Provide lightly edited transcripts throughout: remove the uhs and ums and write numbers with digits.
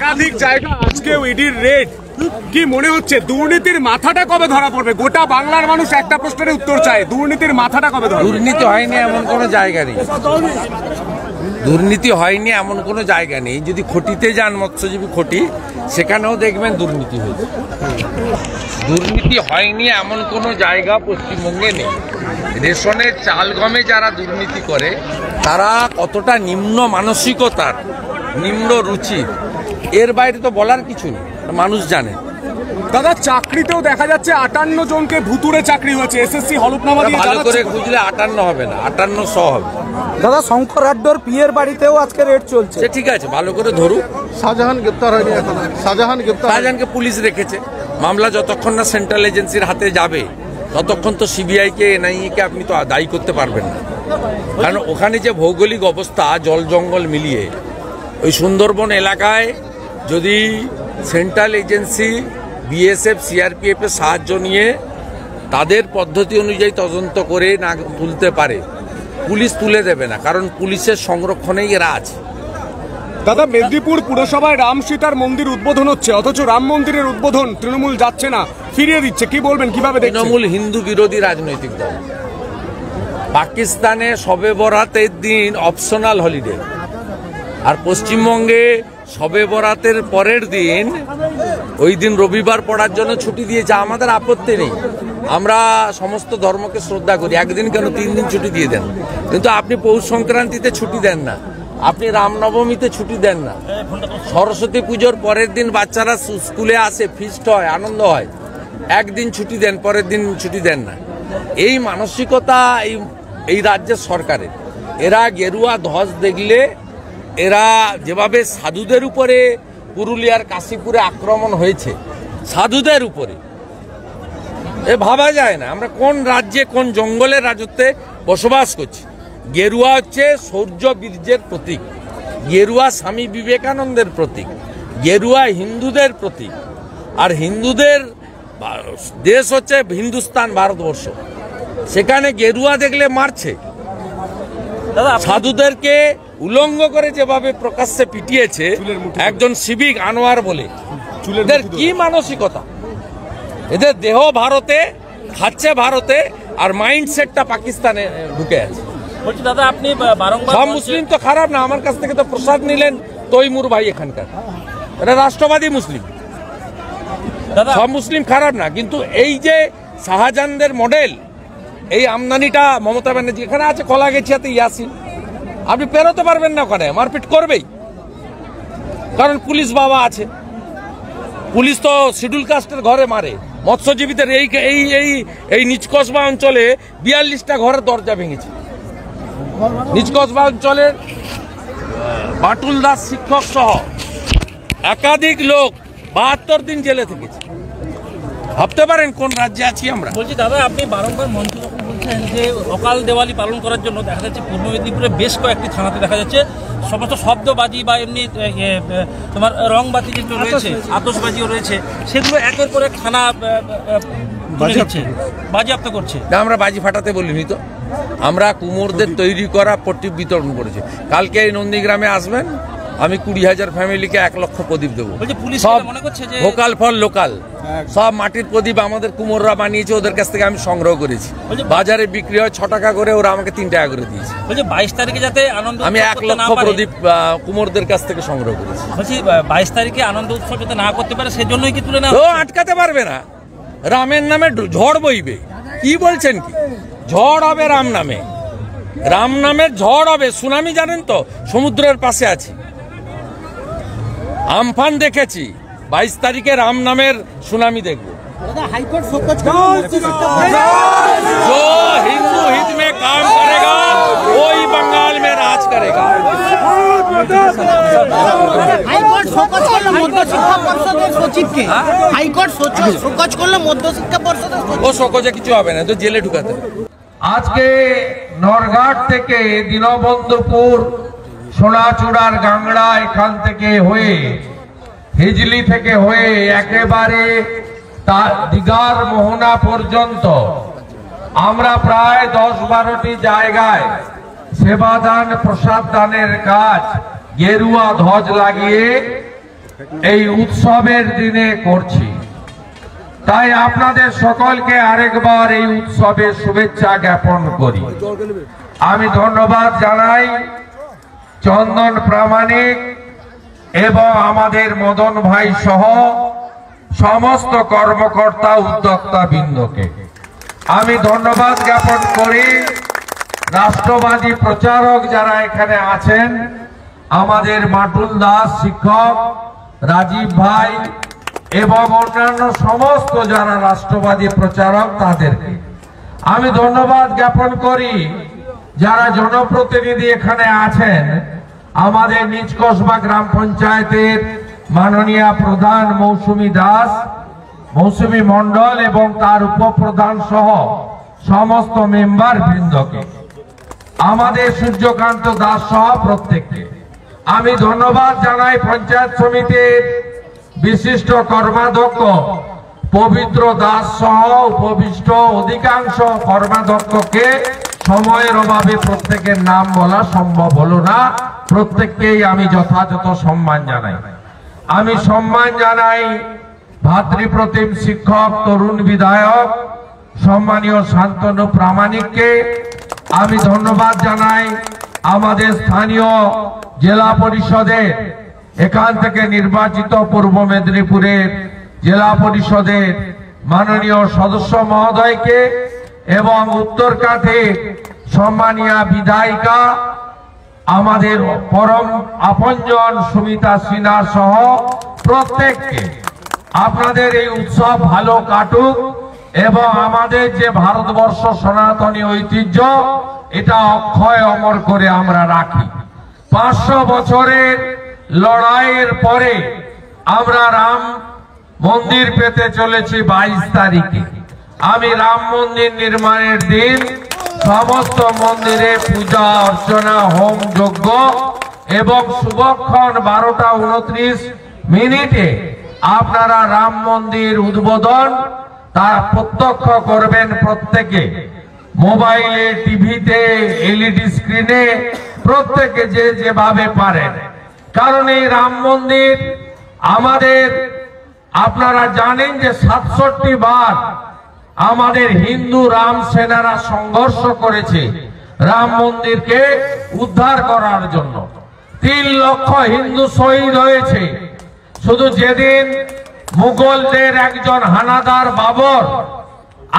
একাধিক জায়গা আজকে ইডির রেড, কি মনে হচ্ছে দুর্নীতির মাথাটা কবে ধরা পড়বে? গোটা বাংলার মানুষ একটা প্রশ্নের উত্তর চায়, দুর্নীতির মাথাটা কবে ধরা? দুর্নীতি হয়নি এমন কোনো জায়গা নেই, দুর্নীতি হয়নি এমন কোনো জায়গা নেই। যদি খটিতে যান, মৎস্যজীবী খটি, সেখানেও দেখবেন দুর্নীতি হয়েছে। দুর্নীতি হয়নি এমন কোনো জায়গা পশ্চিমবঙ্গে নেই। রেশনের চাল গমে যারা দুর্নীতি করে তারা কতটা নিম্ন মানসিকতার, নিম্ন রুচি, এর বাইরে তো বলার কিছু নেই, মানুষ জানে। দাদা চাকরিতেও দেখা যাচ্ছে 58 জনকে ভুতুরে চাকরি হয়েছে, এসএসসি হলফনামা দিয়ে। ভালো করে খুঁজলে 58 হবে না, 5800 হবে। দাদা শঙ্কর আড্ডর পিয়ের বাড়িতেও আজকে রেড চলছে। ঠিক আছে, ভালো করে ধরুক। শাহজাহান গ্রেপ্তার হয়নি এখন, শাহজাহানকে পুলিশ রেখেছে। মামলা যতক্ষণ না সেন্ট্রাল এজেন্সির হাতে যাবে ততক্ষণ তো সিবিআইকে, এনআইএকে আপনি তো দায়ী করতে পারবেন না। কারণ ওখানে যে ভৌগোলিক অবস্থা, জল জঙ্গল মিলিয়ে, ওই সুন্দরবন এলাকায় যদি সেন্ট্রাল এজেন্সি বিএসএফ সিআরপিএফ এর সাহায্য নিয়ে তাদের পদ্ধতি অনুযায়ী তদন্ত করে না তুলতে পারে, পুলিশ তুলে দেবে না, কারণ পুলিশের সংরক্ষণেই এরা আছে। দাদা মেদিনীপুর পুরসভায় রাম সীতার মন্দির উদ্বোধন হচ্ছে, অথচ রাম মন্দিরের উদ্বোধন তৃণমূল যাচ্ছে না, ফিরিয়ে দিচ্ছে, কি বলবেন, কিভাবে দেখছেন? তৃণমূল হিন্দু বিরোধী রাজনৈতিক দল। পাকিস্তানে শবে বরাতের দিন অপশনাল হলিডে, আর পশ্চিমবঙ্গে শবে বরাতের পরের দিন, ওই দিন রবিবার পড়ার জন্য ছুটি দিয়েছে। আমাদের আপত্তি নেই, আমরা সমস্ত ধর্মকে শ্রদ্ধা করি, একদিন কেন 3 দিন ছুটি দিয়ে দেন। কিন্তু আপনি পৌষ সংক্রান্তিতে ছুটি দেন না, আপনি রামনবমীতে ছুটি দেন না, সরস্বতী পুজোর পরের দিন বাচ্চারা স্কুলে আসে, ফিস্ট হয়, আনন্দ হয়, একদিন ছুটি দেন, পরের দিন ছুটি দেন না। এই মানসিকতা এই রাজ্যের সরকারের। এরা গেরুয়া ধ্বজ দেখলে, এরা যেভাবে সাধুদের উপরে পুরুলিয়ার কাশীপুরে আক্রমণ হয়েছে, সাধুদের উপরে, এ ভাবা যায় না আমরা কোন রাজ্যে, কোন জঙ্গলের রাজত্বে বসবাস করছি। গেরুয়া হচ্ছে শৌর্য বীর্যের প্রতীক, গেরুয়া স্বামী বিবেকানন্দের প্রতীক, গেরুয়া হিন্দুদের প্রতীক, আর হিন্দুদের দেশ হচ্ছে হিন্দুস্তান, ভারতবর্ষ। সেখানে গেরুয়া দেখলে মারছে। সাধুদেরকে উলঙ্গ করে যেভাবে প্রকাশ্যে পিটিয়েছে একজন সিভিক আনোয়ার বলে, এদের কি মানসিকতা? এদের দেহ ভারতে, খাচ্ছে ভারতে, আর মাইন্ডসেটটা পাকিস্তানে ঢুকে আছে। দাদা আপনি সব মুসলিম তো খারাপ না, আমার কাছ থেকে তো প্রসাদ নিলেন তৈমুর ভাই এখানকার, এটা রাষ্ট্রবাদী মুসলিম। সব মুসলিম খারাপ না, কিন্তু এই যে শাহজাহানদের মডেল, এই আমদানিটা মমতা ব্যানার্জি, এখানে আছে কলাগেছিয়াতে ইয়াসিন, আপনি পেরোতে পারবেন না, ওখানে মারপিট করবেই, কারণ পুলিশ বাবা আছে। পুলিশ তো শিডিউল কাস্টের ঘরে মারে, মৎস্যজীবীদের এই নিচ কসবা অঞ্চলে 42টা ঘরের দরজা ভেঙেছে। নিচ কসবা অঞ্চলের বাটুল দাস শিক্ষক সহ একাধিক লোক 72 দিন জেলে থেকেছে। ভাবতে পারেন কোন রাজ্যে আছি আমরা। বলছি দাদা, আপনি বারংবার মঞ্চ যখন বলছেন যে অকাল দেওয়ালি পালন করার জন্য, দেখা যাচ্ছে পূর্ব মেদিনীপুরে বেশ কয়েকটি থানাতে দেখা যাচ্ছে সমস্ত শব্দবাজি বা এমনি তোমার রংবাতি যে রয়েছে, আতশবাজিও রয়েছে, সেগুলো একের পর এক থানা বাজেয়াপ্ত করছে। আমরা বাজি ফাটাতে বলিনি তো, আমরা কুমোরদের তৈরি করা পট্টি বিতরণ করেছি। কালকে এই নন্দীগ্রামে আসবেন, আমি 20,000 ফ্যামিলিকে 1 লক্ষ প্রদীপ দেবো। সব ভোকাল ফর লোকাল, সব মাটির প্রদীপ আমাদের কুমোররা বানিয়েছে, ওদের কাছ থেকে আমি সংগ্রহ করেছি। বাজারে বিক্রি হয় 6 টাকা করে, ওরা আমাকে 3 টাকা করে দিয়েছে। 22 তারিখে যাতে আনন্দ, আমি 1 লক্ষ প্রদীপ কুমোরদের কাছ থেকে সংগ্রহ করেছি। বলছি 22 তারিখে আনন্দ উৎসব যাতে না করতে পারে সেজন্যই কি তুলে না? ও আটকাতে পারবে না, রামের নামে ঝড় বইবে। কি বলছেন, কি ঝড় হবে রাম নামে? রাম নামের ঝড় হবে, সুনামি জানেন তো, সমুদ্রের পাশে আছে, আমফান দেখেছি, 22 তারিখে রাম নামের সুনামি দেখবো। जो हिंदू हित में काम करेगा वही बंगाल में राज करेगा। হাইকোর্ট শোকজ করলো মধ্যশিক্ষা পর্ষদের সচিবকে, হাইকোর্ট শোকজ করলো মধ্যশিক্ষা পর্ষদের সচিব। ও শোকজে কিছু হবে না, তো জেলে ঢুকাতে। আজকে নরঘাট থেকে দীনবন্ধুপুর, সোনাচূড়ার গাংড়া, এখান থেকে হয়ে হিজলি থেকে হয়ে একেবারে দিঘার মোহনা পর্যন্ত আমরা প্রায় 10-12টি জায়গায় সেবাদান, প্রসাদ দানের কাজ গেরুয়া ধ্বজ লাগিয়ে এই উৎসবের দিনে করছি। তাই আপনাদের সকলকে আরেকবার এই উৎসবের শুভেচ্ছা জ্ঞাপন করি। আমি ধন্যবাদ জানাই চন্দন প্রামাণিক এবং আমাদের মদন ভাই সহ সমস্ত কর্মকর্তা উদ্যোক্তা বৃন্দকে। আমি ধন্যবাদ জ্ঞাপন করি রাষ্ট্রবাদী প্রচারক যারা এখানে আছেন, আমাদের মাটুল দাস শিক্ষক, রাজীব ভাই এবং অন্যান্য সমস্ত যারা রাষ্ট্রবাদী প্রচারক তাদেরকে আমি ধন্যবাদ জ্ঞাপন করি। যারা জনপ্রতিনিধি এখানে আছেন, আমাদের নিজ কসবা গ্রাম পঞ্চায়েতের মাননীয় প্রধান মৌসুমী দাস, মৌসুমী মন্ডল এবং তার উপপ্রধান সহ সমস্ত মেম্বার বৃন্দকে, আমাদের সূর্যকান্ত দাস সহ প্রত্যেককে আমি ধন্যবাদ জানাই। পঞ্চায়েত সমিতির বিশিষ্ট কর্মাধ্যক্ষ পবিত্র দাস সহ উপবিষ্ট অধিকাংশ কর্মাধ্যক্ষকে সময়ের অভাবে প্রত্যেকের নাম বলা সম্ভব হলো না, প্রত্যেককেই আমি যথাযথ সম্মান জানাই। আমি সম্মান জানাই ভাতৃপ্রতিম শিক্ষক, তরুণ বিধায়ক সম্মানীয় শান্তনু প্রামাণিককে। আমি ধন্যবাদ জানাই আমাদের স্থানীয় জেলা পরিষদের এখান থেকে নির্বাচিত পূর্ব মেদিনীপুরের জেলা পরিষদের মাননীয় সদস্য মহোদয়কে এবং উত্তরকাঠি সম্মানীয় বিধায়িকা আমাদের পরম আপনজন সুমিতা সিনহা সহ প্রত্যেককে। আপনাদের এই উৎসব ভালো কাটুক এবং আমাদের যে ভারতবর্ষ সনাতনী ঐতিহ্য এটা অক্ষয় অমর করে আমরা রাখি। 500 বছরের লড়াইয়ের পরে আমরা রাম মন্দির পেতে চলেছি 22 তারিখে। আমি রাম মন্দির নির্মাণের দিন সমস্ত মন্দিরে পূজা অর্চনা, হোম যজ্ঞ এবং শুভক্ষণ 12টা 29 মিনিটে আপনারা রাম মন্দির উদ্বোধন তারা প্রত্যক্ষ করবেন প্রত্যেকে, মোবাইলে, টিভিতে, এলইডি স্ক্রিনে, প্রত্যেকে যে যেভাবে পারেন। কারণ এই রাম মন্দির আমাদের, আপনারা জানেন যে 67 বার আমাদের হিন্দু রাম সেনারা সংঘর্ষ করেছে রাম মন্দিরকে উদ্ধার করার জন্য। 3 লক্ষ হিন্দু শহীদ হয়েছে। শুধু যেদিন মুঘলদের একজন হানাদার বাবর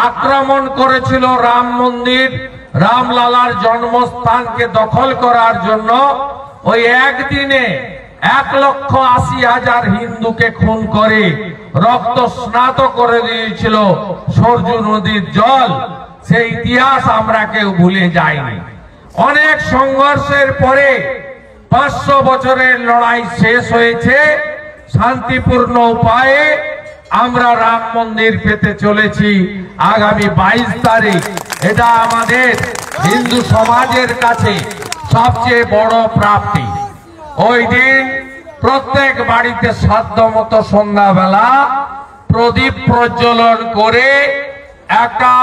আক্রমণ করেছিল রাম মন্দির, রামলালার জন্মস্থানকে দখল করার জন্য, ওই একদিনে 1,80,000 হিন্দুকে খুন করে রক্ত স্নাত করে দিয়েছিল সরজু নদীর জল। সেই ইতিহাস আমরা কেউ ভুলে যাইনি। অনেক সংঘর্ষের পরে 500 বছরের লড়াই শেষ হয়েছে শান্তিপূর্ণ উপায়ে। আমরা রাম মন্দির পেতে চলেছি আগামী 22 তারিখ। এটা আমাদের হিন্দু সমাজের কাছে সবচেয়ে বড় প্রাপ্তি। ওই দিন প্রত্যেক বাড়িতে সাধ্যমতো সন্ধ্যাবেলা প্রদীপ প্রজ্বলন করে একটা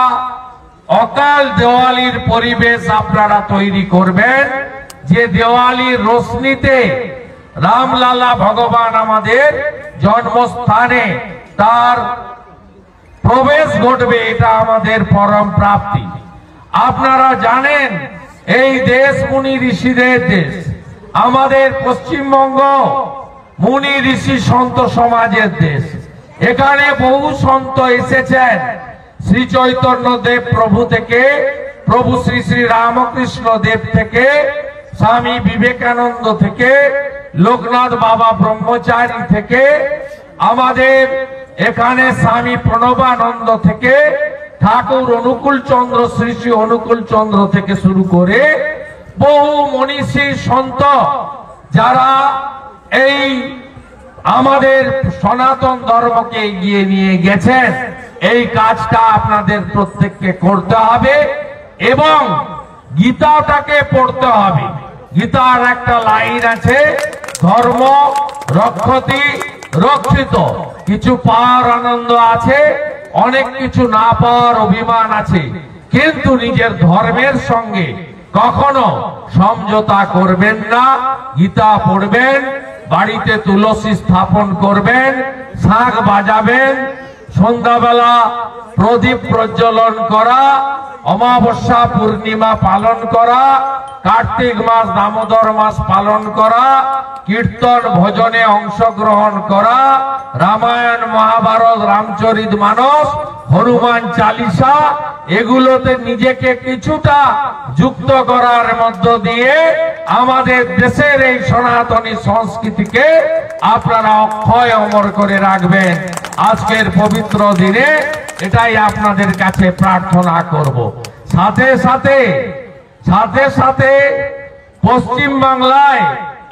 অকাল দেওয়ালির পরিবেশ আপনারা তৈরি করবেন, যে দেওয়ালির রোশনিতে রামলালা ভগবান আমাদের জন্মস্থানে তার প্রবেশ ঘটবে। এটা আমাদের পরম প্রাপ্তি। আপনারা জানেন এই দেশ মুনি ঋষিদের দেশ। আমাদের পশ্চিমবঙ্গ মুনি ঋষি সন্ত সমাজের দেশ। এখানে বহু সন্ত এসেছেন, শ্রী চৈতন্য দেব প্রভু থেকে, প্রভু শ্রী শ্রী রামকৃষ্ণ দেব থেকে, স্বামী বিবেকানন্দ থেকে, লোকনাথ বাবা ব্রহ্মচারী থেকে, আমাদের এখানে স্বামী প্রণবানন্দ থেকে, ঠাকুর অনুকূল চন্দ্র, শ্রী শ্রী অনুকূল চন্দ্র থেকে শুরু করে বহু মনীষী সন্ত যারা এই আমাদের সনাতন ধর্মকে এগিয়ে নিয়ে গেছেন। এই কাজটা আপনাদের প্রত্যেককে করতে হবে এবং গীতাটাকে পড়তে হবে। গীতার একটা লাইন আছে, ধর্ম রক্ষতি রক্ষিত। কিছু পাওয়ার আনন্দ আছে, অনেক কিছু না পাওয়ার অভিমান আছে, কিন্তু নিজের ধর্মের সঙ্গে কখনো সমঝোতা করবেন না। গীতা পড়বেন, বাড়িতে তুলসী স্থাপন করবেন, শাঁখ বাজাবেন, সন্ধ্যাবেলা প্রদীপ প্রজ্বলন করা, অমাবস্যা পূর্ণিমা পালন করা, কার্তিক মাস দামোদর মাস পালন করা, কীর্তন ভজনে অংশগ্রহণ করা, রামায়ণ মহাভারত রামচরিত মানস হনুমান চালিসা এগুলোতে নিজেকে কিছুটা যুক্ত করার মধ্য দিয়ে আমাদের দেশের এই সনাতনী সংস্কৃতিকে আপনারা অক্ষয় অমর করে রাখবেন। আজকের পবিত্র দিনে এটাই আপনাদের কাছে প্রার্থনা করব। সাথে সাথে পশ্চিম বাংলায়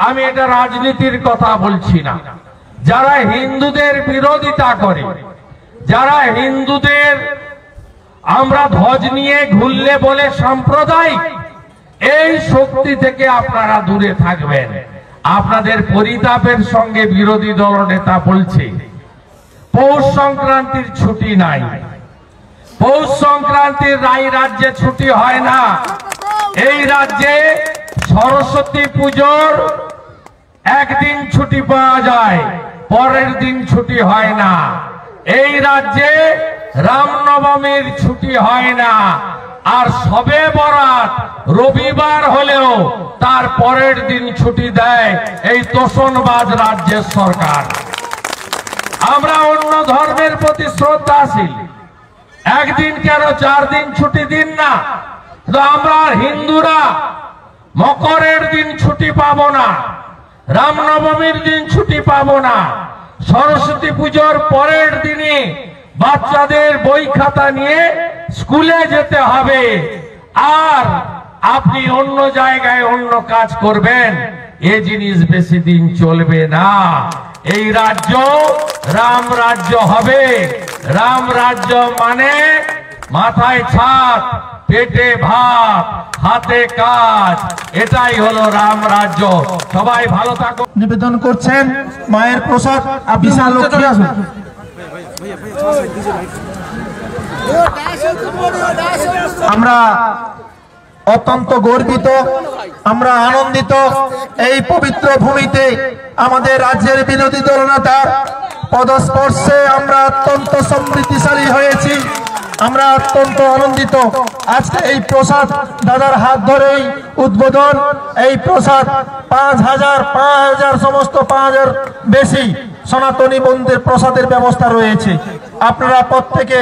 আমি এটা রাজনীতির কথা বলছি না, যারা হিন্দুদের বিরোধিতা করে, যারা হিন্দুদের আমরা ধ্বজ নিয়ে ঘুরলে বলে সাম্প্রদায়িক, এই শক্তি থেকে আপনারা দূরে থাকবেন। আপনাদের পরিতাপের সঙ্গে বিরোধী দল নেতা বলছে পৌষ সংক্রান্তির ছুটি নাই, পৌষ সংক্রান্তির রাজ্যে ছুটি হয় না। এই রাজ্যে সরস্বতী পুজোর একদিন ছুটি পাওয়া যায়, পরের দিন ছুটি হয় না। এই রাজ্যে রামনবমীর ছুটি হয় না, আর শবে বরাত রবিবার হলেও তার পরের দিন ছুটি দেয় এই তোষণবাজ রাজ্যের সরকার। আমরা অন্য ধর্মের প্রতি শ্রদ্ধাশীল, একদিন কেন 4 দিন ছুটি দিন না। তো আমরা হিন্দুরা মকরের দিন ছুটি পাবো না, রামনবমীর দিন ছুটি পাবো না, সরস্বতী পুজোর পরের দিনে বাচ্চাদের বই খাতা নিয়ে স্কুলে যেতে হবে, আর আপনি অন্য জায়গায় অন্য কাজ করবেন, এ জিনিস বেশি দিন চলবে না। এই রাজ্য রাম রাজ্য হবে। রাম রাজ্য মানে মাথায় ছাদ, পেটে ভাত, হাতে কাজ, এটাই হলো রাম রাজ্য। সবাই ভালো থাকুন। নিবেদন করছেন মায়ের প্রসাদ বিশাল লক্ষ্মী আসুন। আমরা অত্যন্ত গর্বিত, আমরা আনন্দিত। এই পবিত্র ভূমিতে আমাদের রাজ্যের বিরোধী দলনেতার পদস্পর্শে আমরা অত্যন্ত সমৃদ্ধিশালী হয়েছি। আমরা অত্যন্ত আনন্দিত। আজকে এই প্রসাদ দাদার হাত ধরেই উদ্বোধন। এই প্রসাদ 5000 সমস্ত 5000 বেশি সনাতনী বন্ধুদের প্রসাদের ব্যবস্থা রয়েছে। আপনারা প্রত্যেকে